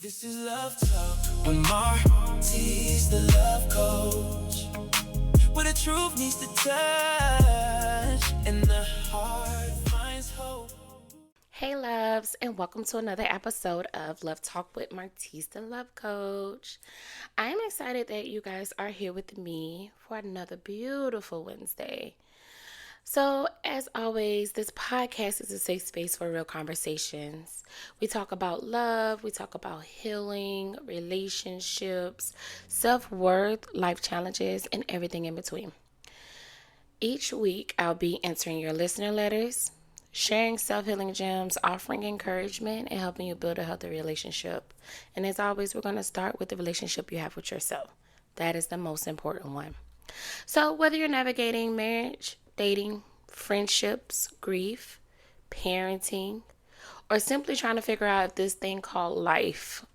This is Love Talk with Marty's the love coach. Where the truth needs to touch and the heart finds hope. Hey loves, and welcome to another episode of Love Talk with Marty's the Love Coach. I am excited that you guys are here with me for another beautiful Wednesday. So, as always, this podcast is a safe space for real conversations. We talk about love, we talk about healing, relationships, self-worth, life challenges, and everything in between. Each week, I'll be answering your listener letters, sharing self-healing gems, offering encouragement, and helping you build a healthy relationship. And as always, we're going to start with the relationship you have with yourself. That is the most important one. So whether you're navigating marriage, dating, friendships, grief, parenting, or simply trying to figure out if this thing called life,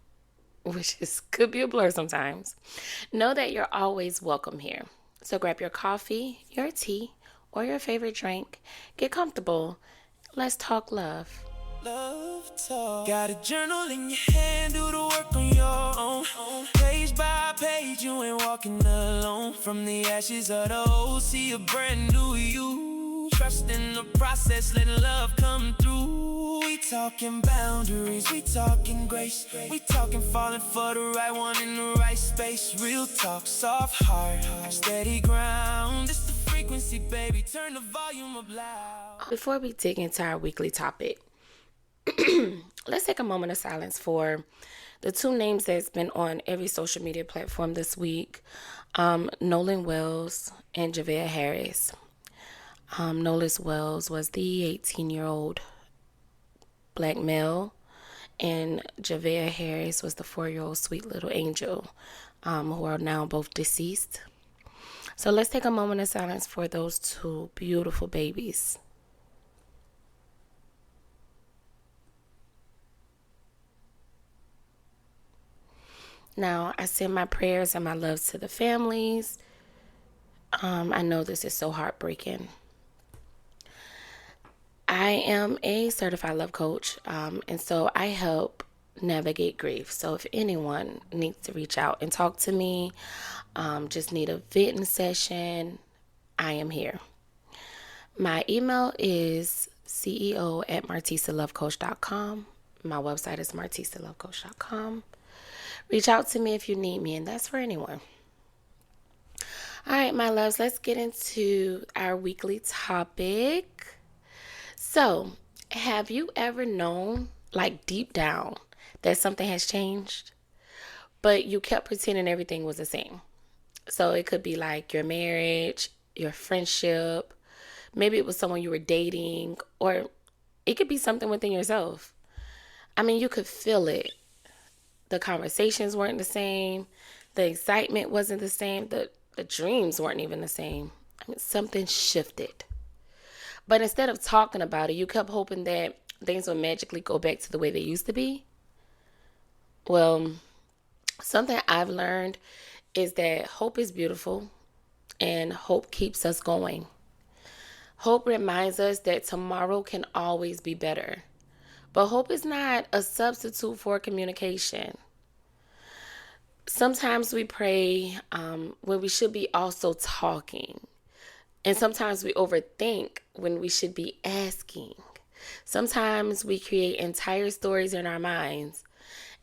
could be a blur sometimes, know that you're always welcome here. So grab your coffee, your tea, or your favorite drink. Get comfortable. Let's talk love. Love Talk. Got a journal in your hand, do the work on your own. Page by page, you ain't walking alone. From the ashes of the old, see a brand new you. Trust in the process, letting love come through. We talking boundaries, we talking grace. We talking falling for the right one in the right space. Real talk, soft heart, steady ground. It's the frequency, baby, turn the volume up loud. Before we dig into our weekly topic, let's take a moment of silence for the two names that's been on every social media platform this week, Nolan Wells and Javea Harris. Nolan Wells was the 18-year-old black male, and Javea Harris was the 4-year-old sweet little angel, who are now both deceased. So let's take a moment of silence for those two beautiful babies. Now, I send my prayers and my loves to the families. I know this is so heartbreaking. I am a certified love coach, and so I help navigate grief. So if anyone needs to reach out and talk to me, just need a venting session, I am here. My email is ceo@martisalovecoach.com. My website is martisalovecoach.com. Reach out to me if you need me, and that's for anyone. All right, my loves, let's get into our weekly topic. So, have you ever known, like deep down, that something has changed, but you kept pretending everything was the same? So, it could be like your marriage, your friendship, maybe it was someone you were dating, or it could be something within yourself. I mean, you could feel it. The conversations weren't the same. The excitement wasn't the same. The dreams weren't even the same. I mean, something shifted. But instead of talking about it, you kept hoping that things would magically go back to the way they used to be. Well, something I've learned is that hope is beautiful and hope keeps us going. Hope reminds us that tomorrow can always be better. But hope is not a substitute for communication. Sometimes we pray when we should be also talking. And sometimes we overthink when we should be asking. Sometimes we create entire stories in our minds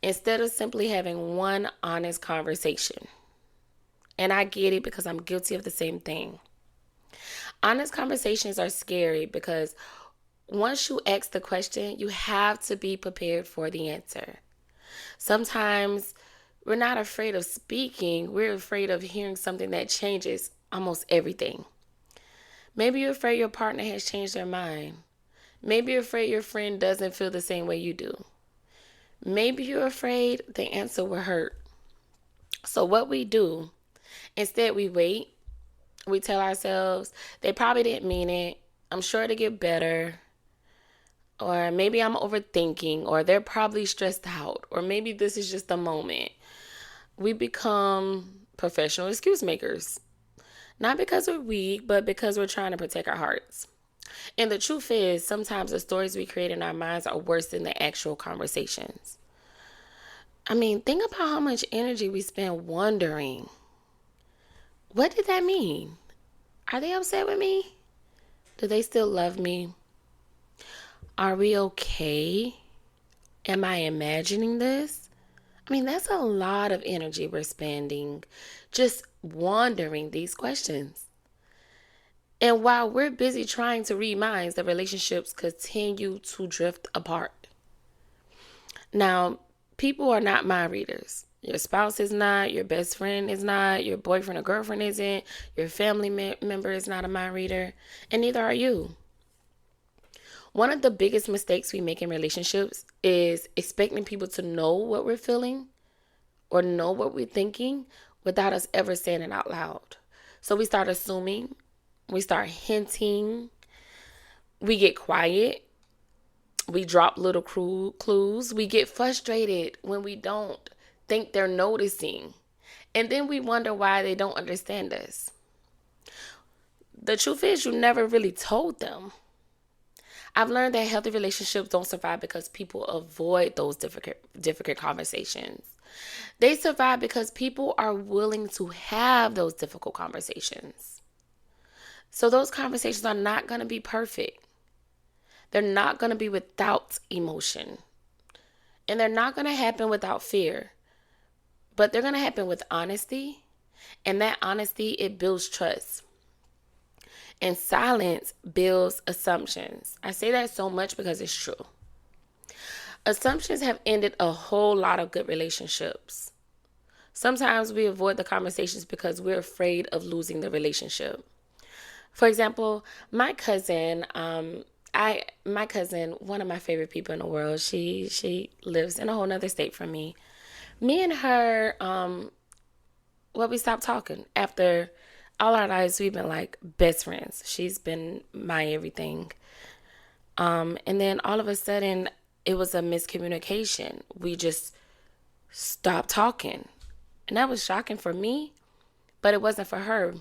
instead of simply having one honest conversation. And I get it because I'm guilty of the same thing. Honest conversations are scary because once you ask the question, you have to be prepared for the answer. Sometimes we're not afraid of speaking. We're afraid of hearing something that changes almost everything. Maybe you're afraid your partner has changed their mind. Maybe you're afraid your friend doesn't feel the same way you do. Maybe you're afraid the answer will hurt. So what we do, instead we wait. We tell ourselves, they probably didn't mean it. I'm sure it'll get better. Or maybe I'm overthinking, or they're probably stressed out, or maybe this is just a moment. We become professional excuse makers. Not because we're weak, but because we're trying to protect our hearts. And the truth is, sometimes the stories we create in our minds are worse than the actual conversations. I mean, think about how much energy we spend wondering. What did that mean? Are they upset with me? Do they still love me? Are we okay? Am I imagining this? I mean, that's a lot of energy we're spending just wondering these questions. And while we're busy trying to read minds, the relationships continue to drift apart. Now, people are not mind readers. Your spouse is not, your best friend is not, your boyfriend or girlfriend isn't, your family member is not a mind reader, and neither are you. One of the biggest mistakes we make in relationships is expecting people to know what we're feeling or know what we're thinking without us ever saying it out loud. So we start assuming, we start hinting, we get quiet, we drop little clues, we get frustrated when we don't think they're noticing, and then we wonder why they don't understand us. The truth is, you never really told them. I've learned that healthy relationships don't survive because people avoid those difficult conversations. They survive because people are willing to have those difficult conversations. So those conversations are not going to be perfect. They're not going to be without emotion. And they're not going to happen without fear. But they're going to happen with honesty. And that honesty, it builds trust. And silence builds assumptions. I say that so much because it's true. Assumptions have ended a whole lot of good relationships. Sometimes we avoid the conversations because we're afraid of losing the relationship. For example, my cousin, one of my favorite people in the world, she lives in a whole nother state from me. Me and her, we stopped talking. After all our lives, we've been like best friends. She's been my everything. And then all of a sudden, it was a miscommunication. We just stopped talking. And that was shocking for me, but it wasn't for her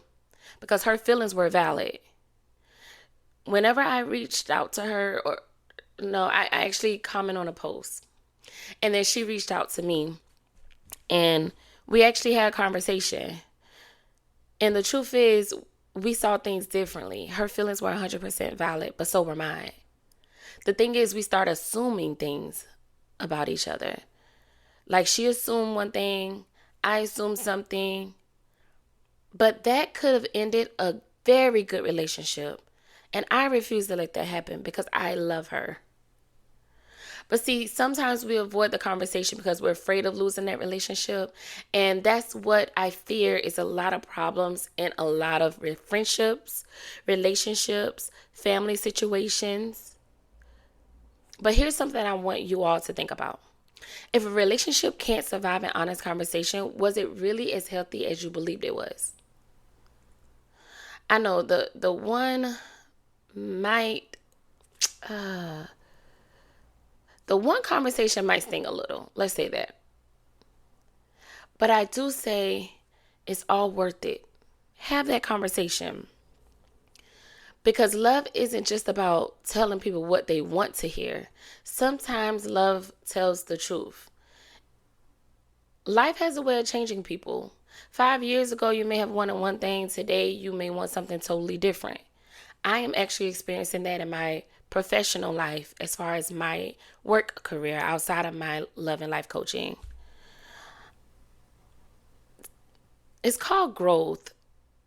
because her feelings were valid. Whenever I reached out to her, I actually commented on a post. And then she reached out to me. And we actually had a conversation. And the truth is, we saw things differently. Her feelings were 100% valid, but so were mine. The thing is, we start assuming things about each other. Like she assumed one thing, I assumed something. But that could have ended a very good relationship. And I refuse to let that happen because I love her. But see, sometimes we avoid the conversation because we're afraid of losing that relationship. And that's what I fear is a lot of problems in a lot of friendships, relationships, family situations. But here's something I want you all to think about. If a relationship can't survive an honest conversation, was it really as healthy as you believed it was? I know the one conversation might sting a little. Let's say that. But I do say it's all worth it. Have that conversation. Because love isn't just about telling people what they want to hear. Sometimes love tells the truth. Life has a way of changing people. 5 years ago, you may have wanted one thing. Today, you may want something totally different. I am actually experiencing that in my professional life as far as my work career outside of my love and life coaching. It's called growth.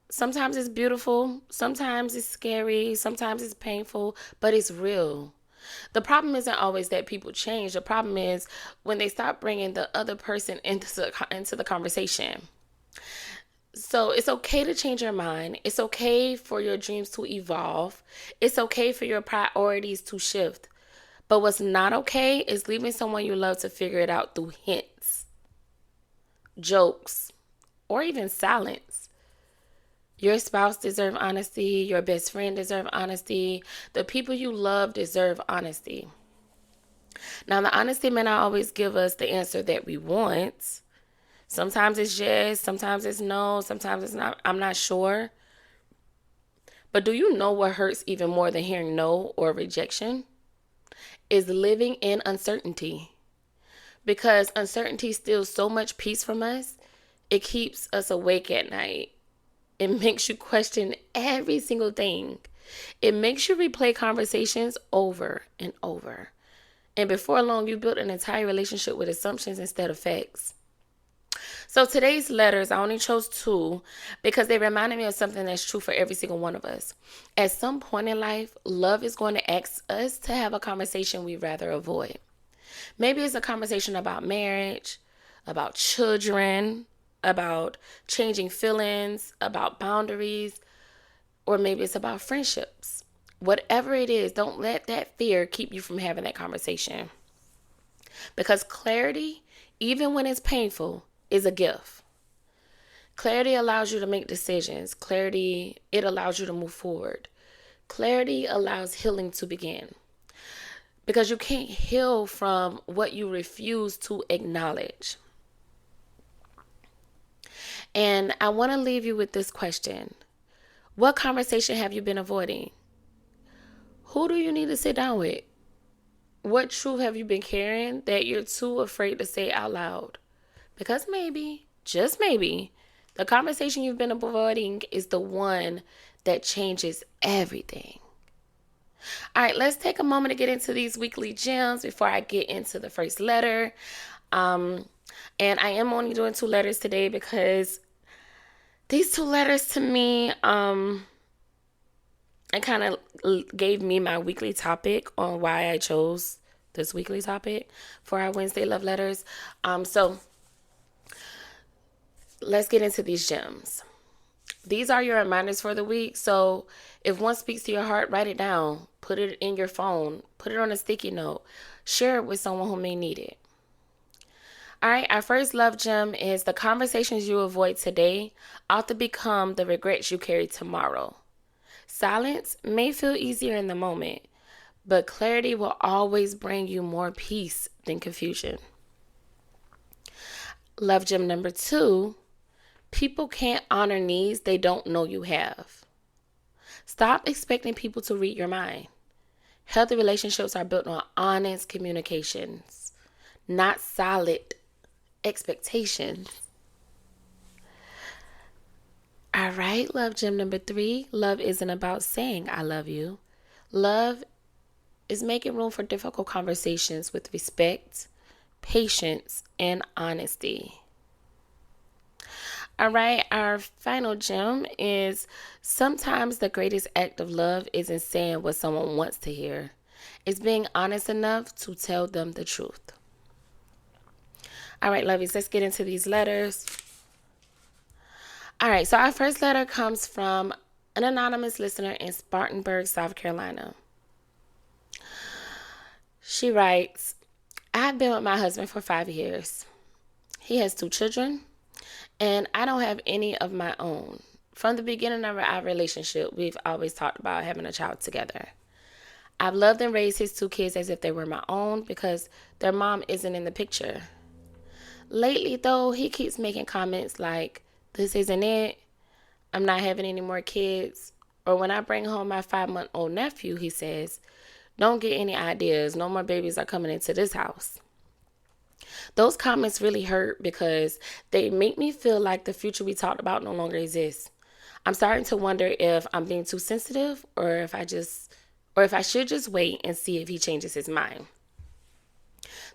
Sometimes it's beautiful, sometimes it's scary, sometimes it's painful, but it's real. The problem isn't always that people change. The problem is when they stop bringing the other person into the conversation. So it's okay to change your mind. It's okay for your dreams to evolve. It's okay for your priorities to shift. But what's not okay is leaving someone you love to figure it out through hints, jokes, or even silence. Your spouse deserves honesty. Your best friend deserves honesty. The people you love deserve honesty. Now, the honesty may not always give us the answer that we want. Sometimes it's yes, sometimes it's no, sometimes it's not. I'm not sure. But do you know what hurts even more than hearing no or rejection? Is living in uncertainty. because uncertainty steals so much peace from us. It keeps us awake at night. It makes you question every single thing. It makes you replay conversations over and over. And before long, you built an entire relationship with assumptions instead of facts. So today's letters, I only chose 2 because they reminded me of something that's true for every single one of us. At some point in life, love is going to ask us to have a conversation we'd rather avoid. Maybe it's a conversation about marriage, about children, about changing feelings, about boundaries, or maybe it's about friendships. Whatever it is, don't let that fear keep you from having that conversation. Because clarity, even when it's painful, is a gift. Clarity allows you to make decisions. Clarity, it allows you to move forward. Clarity allows healing to begin. Because you can't heal from what you refuse to acknowledge. And I want to leave you with this question. What conversation have you been avoiding? Who do you need to sit down with? What truth have you been carrying that you're too afraid to say out loud? Because maybe, just maybe, the conversation you've been avoiding is the one that changes everything. All right, let's take a moment to get into these weekly gems before I get into the first letter. And I am only doing 2 letters today because these 2 letters to me, it kind of gave me my weekly topic on why I chose this weekly topic for our Wednesday love letters. So let's get into these gems. These are your reminders for the week. So if one speaks to your heart, write it down, put it in your phone, put it on a sticky note, share it with someone who may need it. All right, our first love gem is the conversations you avoid today ought to become the regrets you carry tomorrow. Silence may feel easier in the moment, but clarity will always bring you more peace than confusion. Love gem number 2, people can't honor needs they don't know you have. Stop expecting people to read your mind. Healthy relationships are built on honest communications, not solid expectations. All right, love gem number 3. Love isn't about saying I love you. Love is making room for difficult conversations with respect, patience, and honesty. All right, our final gem is sometimes the greatest act of love isn't saying what someone wants to hear. It's being honest enough to tell them the truth. All right, lovies, let's get into these letters. All right, so our first letter comes from an anonymous listener in Spartanburg, South Carolina. She writes, I've been with my husband for 5 years. He has 2 children, and I don't have any of my own. From the beginning of our relationship, we've always talked about having a child together. I've loved and raised his 2 kids as if they were my own because their mom isn't in the picture. Lately, though, he keeps making comments like, this isn't it, I'm not having any more kids. Or when I bring home my 5-month-old nephew, he says, don't get any ideas, no more babies are coming into this house. Those comments really hurt because they make me feel like the future we talked about no longer exists. I'm starting to wonder if I'm being too sensitive or if I should just wait and see if he changes his mind.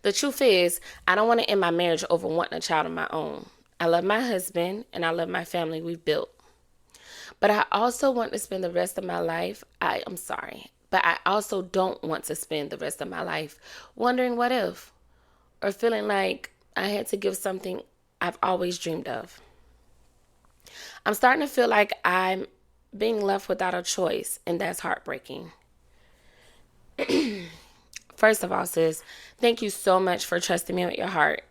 The truth is, I don't want to end my marriage over wanting a child of my own. I love my husband and I love my family we've built. But I also want to spend the rest of my life, but I also don't want to spend the rest of my life wondering what if, or feeling like I had to give something I've always dreamed of. I'm starting to feel like I'm being left without a choice, and that's heartbreaking. First of all, sis, thank you so much for trusting me with your heart.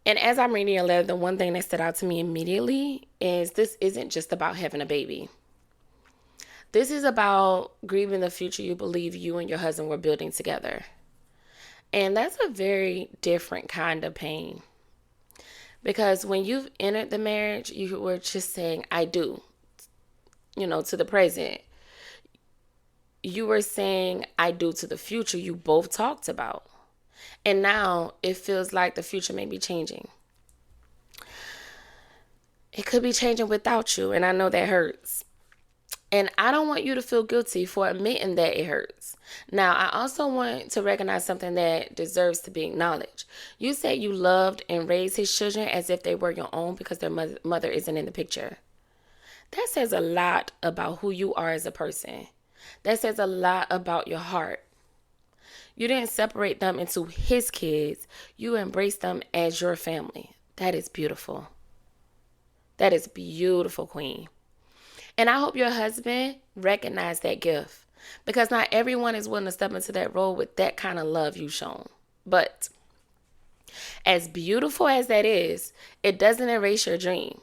And as I'm reading your letter, the one thing that stood out to me immediately is this isn't just about having a baby. This is about grieving the future you believe you and your husband were building together. And that's a very different kind of pain. Because when you've entered the marriage, you were just saying, I do, to the present. You were saying, I do to the future you both talked about. And now it feels like the future may be changing. It could be changing without you, and I know that hurts. And I don't want you to feel guilty for admitting that it hurts. Now, I also want to recognize something that deserves to be acknowledged. You said you loved and raised his children as if they were your own because their mother isn't in the picture. That says a lot about who you are as a person. That says a lot about your heart. You didn't separate them into his kids. You embraced them as your family. That is beautiful. That is beautiful, Queen. And I hope your husband recognized that gift, because not everyone is willing to step into that role with that kind of love you've shown. But as beautiful as that is, it doesn't erase your dream.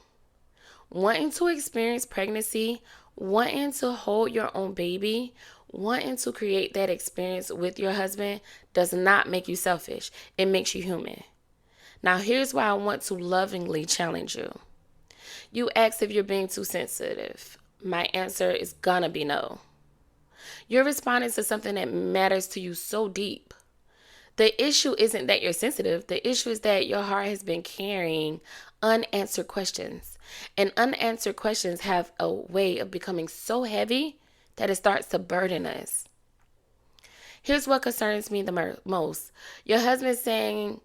Wanting to experience pregnancy, wanting to hold your own baby, wanting to create that experience with your husband does not make you selfish. It makes you human. Now, here's why I want to lovingly challenge you. You asked if you're being too sensitive. My answer is gonna be no. You're responding to something that matters to you so deep. The issue isn't that you're sensitive. The issue is that your heart has been carrying unanswered questions. And unanswered questions have a way of becoming so heavy that it starts to burden us. Here's what concerns me the most. Your husband saying,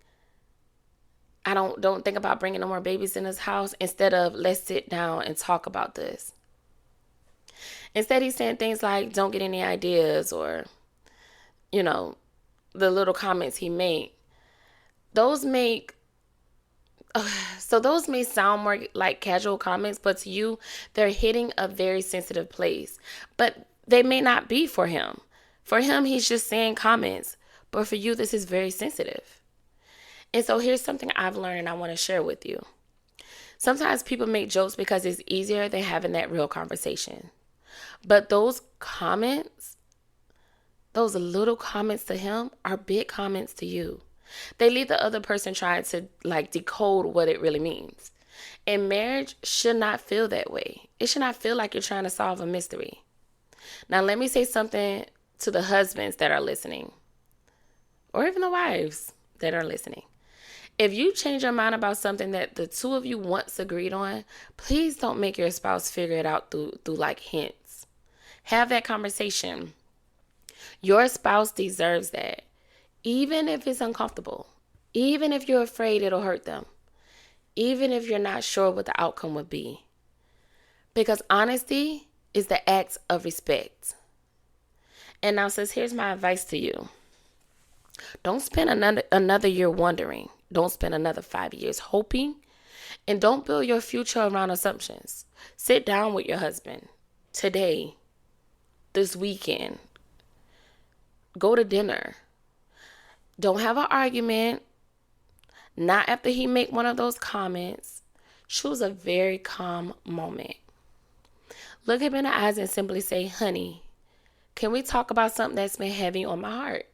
I don't think about bringing no more babies in this house, instead of let's sit down and talk about this. Instead, he's saying things like, don't get any ideas, or, the little comments he made. Those may sound more like casual comments, but to you, they're hitting a very sensitive place. But they may not be for him. For him, he's just saying comments. But for you, this is very sensitive. And so here's something I've learned and I want to share with you. Sometimes people make jokes because it's easier than having that real conversation. But those comments, those little comments to him are big comments to you. They leave the other person trying to decode what it really means. And marriage should not feel that way. It should not feel like you're trying to solve a mystery. Now, let me say something to the husbands that are listening, or even the wives that are listening. If you change your mind about something that the two of you once agreed on, please don't make your spouse figure it out through hints. Have that conversation. Your spouse deserves that. Even if it's uncomfortable. Even if you're afraid it'll hurt them. Even if you're not sure what the outcome would be. Because honesty is the act of respect. And now, sis, here's my advice to you. Don't spend another year wondering. Don't spend another 5 years hoping. And don't build your future around assumptions. Sit down with your husband today, this weekend. Go to dinner. Don't have an argument. Not after he make one of those comments. Choose a very calm moment. Look him in the eyes and simply say, honey, can we talk about something that's been heavy on my heart?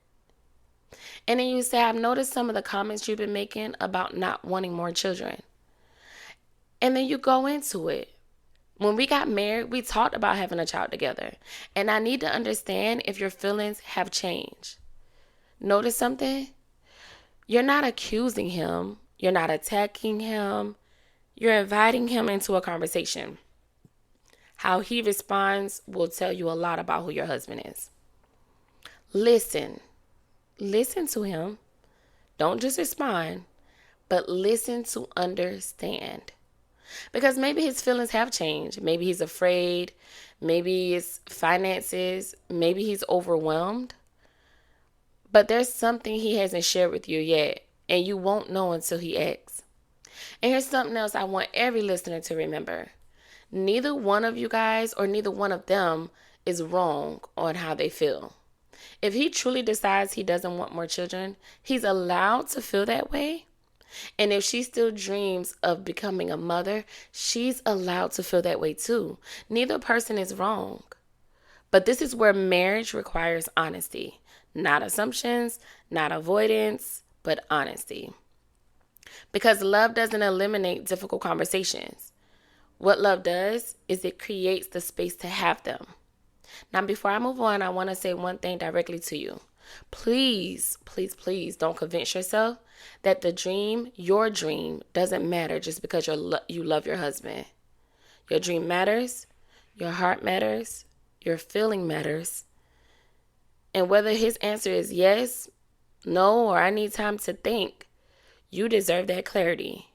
And then you say, I've noticed some of the comments you've been making about not wanting more children. And then you go into it. When we got married, we talked about having a child together. And I need to understand if your feelings have changed. Notice something? You're not accusing him. You're not attacking him. You're inviting him into a conversation. How he responds will tell you a lot about who your husband is. Listen. Listen to him. Don't just respond, but listen to understand. Because maybe his feelings have changed. Maybe he's afraid. Maybe it's finances. Maybe he's overwhelmed. But there's something he hasn't shared with you yet, and you won't know until he asks. And here's something else I want every listener to remember. Neither one of you guys or neither one of them is wrong on how they feel. If he truly decides he doesn't want more children, he's allowed to feel that way. And if she still dreams of becoming a mother, she's allowed to feel that way too. Neither person is wrong. But this is where marriage requires honesty. Not assumptions, not avoidance, but honesty. Because love doesn't eliminate difficult conversations. What love does is it creates the space to have them. Now, before I move on, I want to say one thing directly to you. Please, please, please don't convince yourself that your dream, doesn't matter just because you love your husband. Your dream matters. Your heart matters. Your feeling matters. And whether his answer is yes, no, or I need time to think, you deserve that clarity.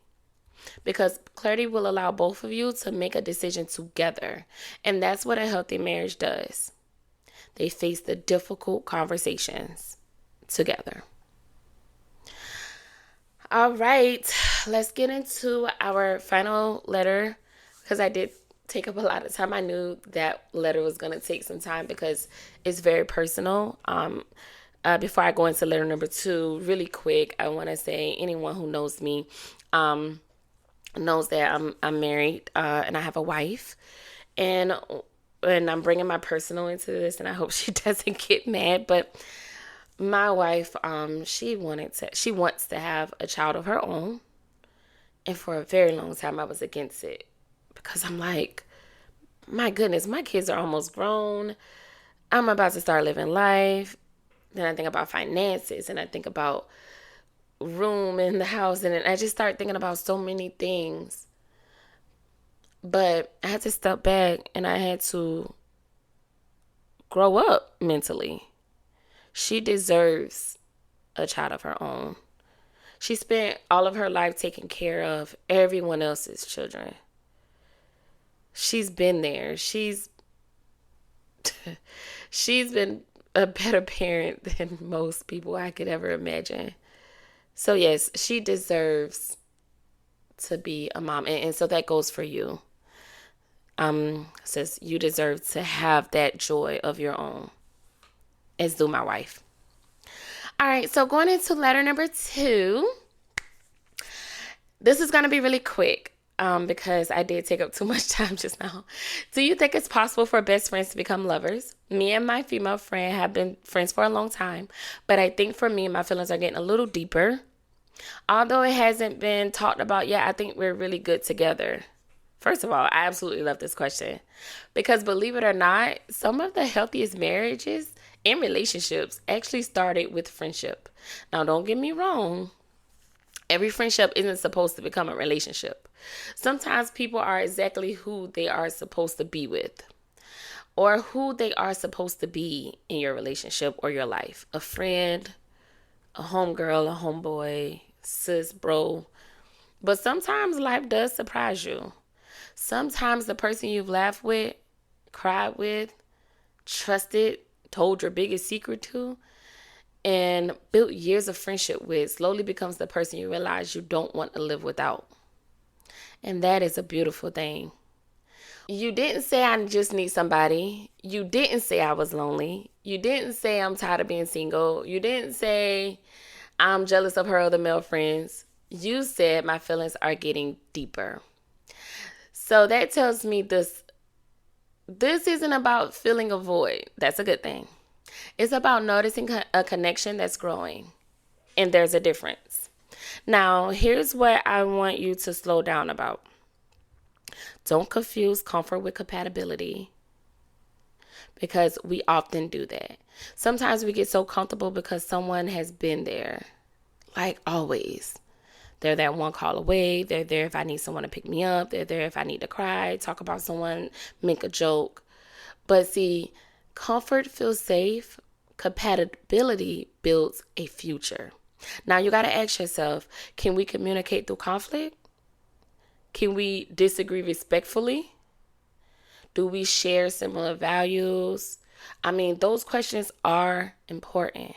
Because clarity will allow both of you to make a decision together. And that's what a healthy marriage does. They face the difficult conversations together. All right, let's get into our final letter, because I did take up a lot of time. I knew that letter was going to take some time because it's very personal. Before I go into letter number 2, really quick, I want to say anyone who knows me knows that I'm married and I have a wife, and I'm bringing my personal into this, and I hope she doesn't get mad, but my wife, she wants to have a child of her own, and for a very long time I was against it because I'm like, my goodness, my kids are almost grown. I'm about to start living life. Then I think about finances, and I think about room in the house, and I just start thinking about so many things. But I had to step back, and I had to grow up mentally. She deserves a child of her own. She spent all of her life taking care of everyone else's children. She's been there. She's been a better parent than most people I could ever imagine. So yes, she deserves to be a mom. And so that goes for you. Says you deserve to have that joy of your own, as do my wife. All right, so going into letter number 2. This is going to be really quick because I did take up too much time just now. Do you think it's possible for best friends to become lovers? Me and my female friend have been friends for a long time, but I think for me, my feelings are getting a little deeper. Although it hasn't been talked about yet, I think we're really good together. First of all, I absolutely love this question because, believe it or not, some of the healthiest marriages and relationships actually started with friendship. Now, don't get me wrong. Every friendship isn't supposed to become a relationship. Sometimes people are exactly who they are supposed to be with, or who they are supposed to be in your relationship or your life. A friend, a homegirl, a homeboy, sis, bro. But sometimes life does surprise you. Sometimes the person you've laughed with, cried with, trusted, told your biggest secret to, and built years of friendship with slowly becomes the person you realize you don't want to live without. And that is a beautiful thing. You didn't say I just need somebody. You didn't say I was lonely. You didn't say I'm tired of being single. You didn't say I'm jealous of her other male friends. You said my feelings are getting deeper. So that tells me this isn't about filling a void. That's a good thing. It's about noticing a connection that's growing. And there's a difference. Now, here's what I want you to slow down about. Don't confuse comfort with compatibility, because we often do that. Sometimes we get so comfortable because someone has been there, like always. They're that one call away. They're there if I need someone to pick me up. They're there if I need to cry, talk about someone, make a joke. But see, comfort feels safe. Compatibility builds a future. Now you got to ask yourself, can we communicate through conflict? Can we disagree respectfully? Do we share similar values? I mean, those questions are important.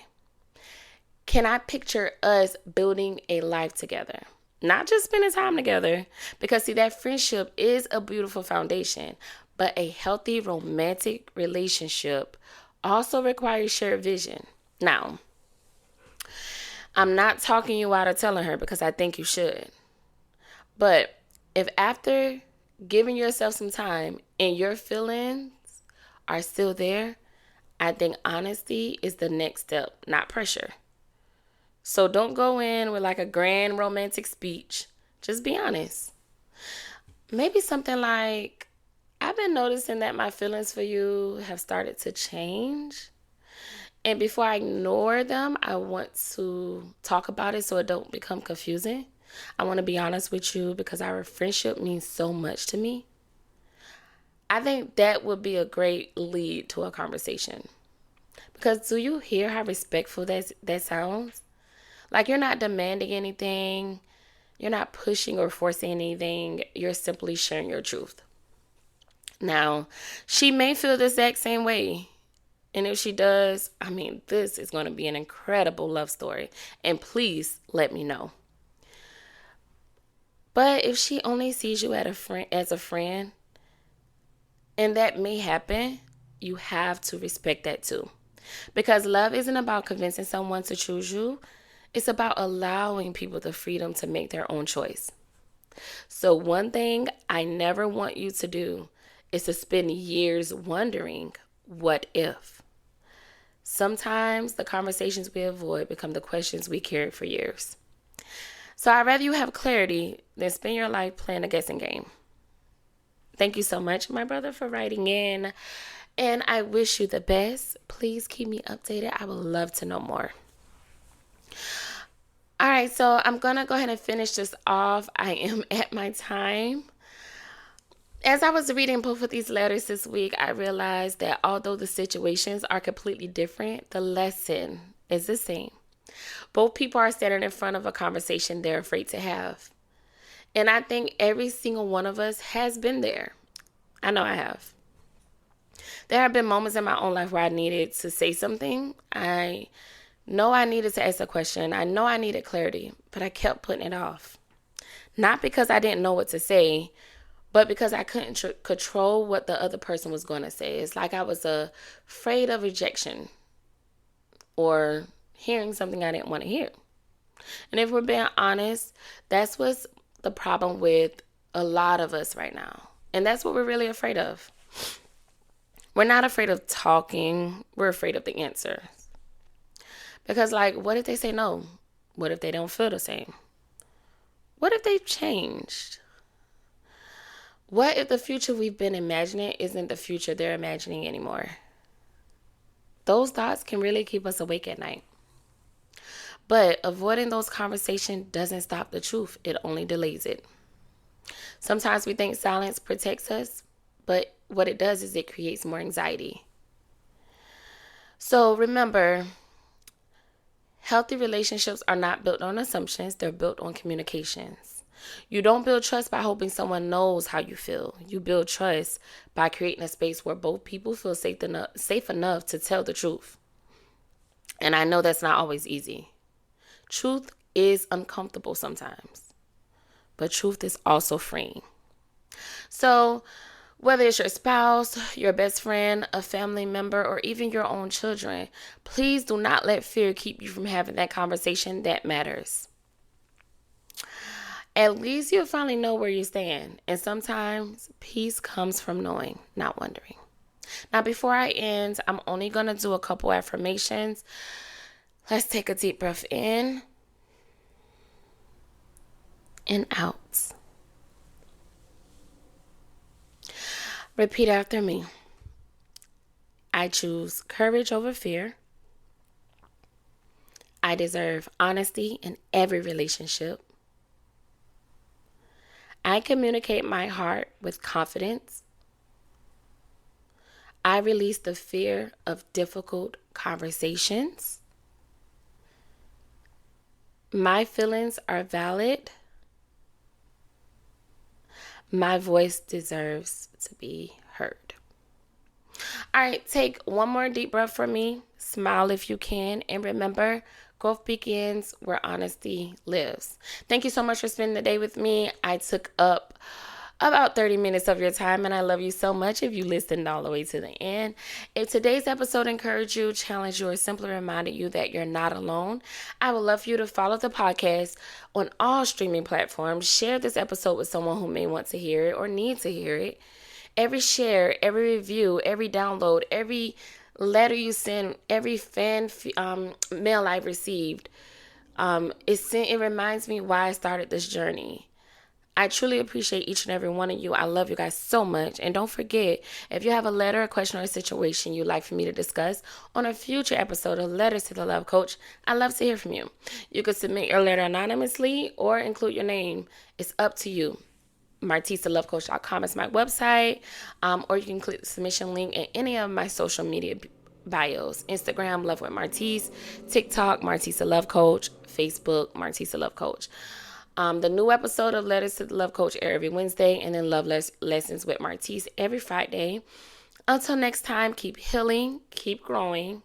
Can I picture us building a life together? Not just spending time together, because see, that friendship is a beautiful foundation, but a healthy romantic relationship also requires shared vision. Now, I'm not talking you out of telling her, because I think you should. But if after giving yourself some time and your feelings are still there, I think honesty is the next step, not pressure. So don't go in with like a grand romantic speech. Just be honest. Maybe something like, I've been noticing that my feelings for you have started to change. And before I ignore them, I want to talk about it so it don't become confusing. I want to be honest with you because our friendship means so much to me. I think that would be a great lead to a conversation. Because do you hear how respectful that sounds? Like you're not demanding anything. You're not pushing or forcing anything. You're simply sharing your truth. Now, she may feel the exact same way. And if she does, this is going to be an incredible love story. And please let me know. But if she only sees you as a friend, and that may happen, you have to respect that too. Because love isn't about convincing someone to choose you. It's about allowing people the freedom to make their own choice. So one thing I never want you to do is to spend years wondering, what if? Sometimes the conversations we avoid become the questions we carry for years. So I'd rather you have clarity than spend your life playing a guessing game. Thank you so much, my brother, for writing in. And I wish you the best. Please keep me updated. I would love to know more. All right, so I'm going to go ahead and finish this off. I am at my time. As I was reading both of these letters this week, I realized that although the situations are completely different, the lesson is the same. Both people are standing in front of a conversation they're afraid to have. And I think every single one of us has been there. I know I have. There have been moments in my own life where I needed to say something. I know I needed to ask a question. I know I needed clarity, but I kept putting it off. Not because I didn't know what to say, but because I couldn't control what the other person was going to say. It's like I was afraid of rejection or hearing something I didn't want to hear. And if we're being honest, that's what's the problem with a lot of us right now. And that's what we're really afraid of. We're not afraid of talking. We're afraid of the answers. Because, what if they say no? What if they don't feel the same? What if they've changed? What if the future we've been imagining isn't the future they're imagining anymore? Those thoughts can really keep us awake at night. But avoiding those conversations doesn't stop the truth. It only delays it. Sometimes we think silence protects us, but what it does is it creates more anxiety. So remember, healthy relationships are not built on assumptions. They're built on communications. You don't build trust by hoping someone knows how you feel. You build trust by creating a space where both people feel safe enough to tell the truth. And I know that's not always easy. Truth is uncomfortable sometimes, but truth is also freeing. So whether it's your spouse, your best friend, a family member, or even your own children, please do not let fear keep you from having that conversation that matters. At least you'll finally know where you stand. And sometimes peace comes from knowing, not wondering. Now, before I end, I'm only going to do a couple affirmations. Let's take a deep breath in and out. Repeat after me. I choose courage over fear. I deserve honesty in every relationship. I communicate my heart with confidence. I release the fear of difficult conversations. My feelings are valid. My voice deserves to be heard. All right, take one more deep breath for me. Smile if you can. And remember, growth begins where honesty lives. Thank you so much for spending the day with me. I took up about 30 minutes of your time, and I love you so much if you listened all the way to the end. If today's episode encouraged you, challenged you, or simply reminded you that you're not alone, I would love for you to follow the podcast on all streaming platforms. Share this episode with someone who may want to hear it or need to hear it. Every share, every review, every download, every letter you send, every fan mail I've received, it reminds me why I started this journey. I truly appreciate each and every one of you. I love you guys so much. And don't forget, if you have a letter, a question, or a situation you'd like for me to discuss on a future episode of Letters to the Love Coach, I'd love to hear from you. You could submit your letter anonymously or include your name. It's up to you. MartisaLoveCoach.com is my website, or you can click the submission link in any of my social media bios. Instagram, Love with Martise. TikTok, Martisa Love Coach. Facebook, Martisa Love Coach. The new episode of Letters to the Love Coach air every Wednesday, and then Love Lessons with Martise every Friday. Until next time, keep healing, keep growing,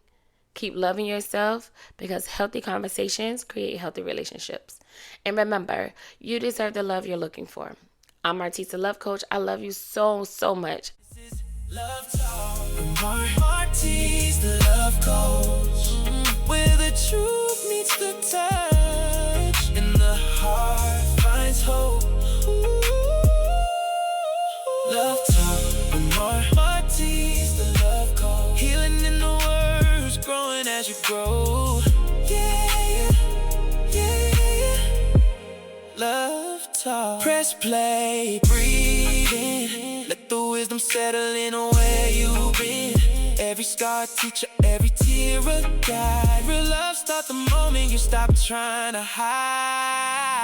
keep loving yourself, because healthy conversations create healthy relationships. And remember, you deserve the love you're looking for. I'm Martisa Love Coach. I love you so, so much. This is Love Talk with Martise, the Love Coach, where the truth meets the touch and the heart finds hope. Love Talk with Martise, the Love Coach, healing in the words, growing as you grow. Yeah, yeah. Love Talk. Press play, breathe in, let the wisdom settle in on where you've been. Every scar teacher, every tear a guide. Real love starts the moment you stop trying to hide.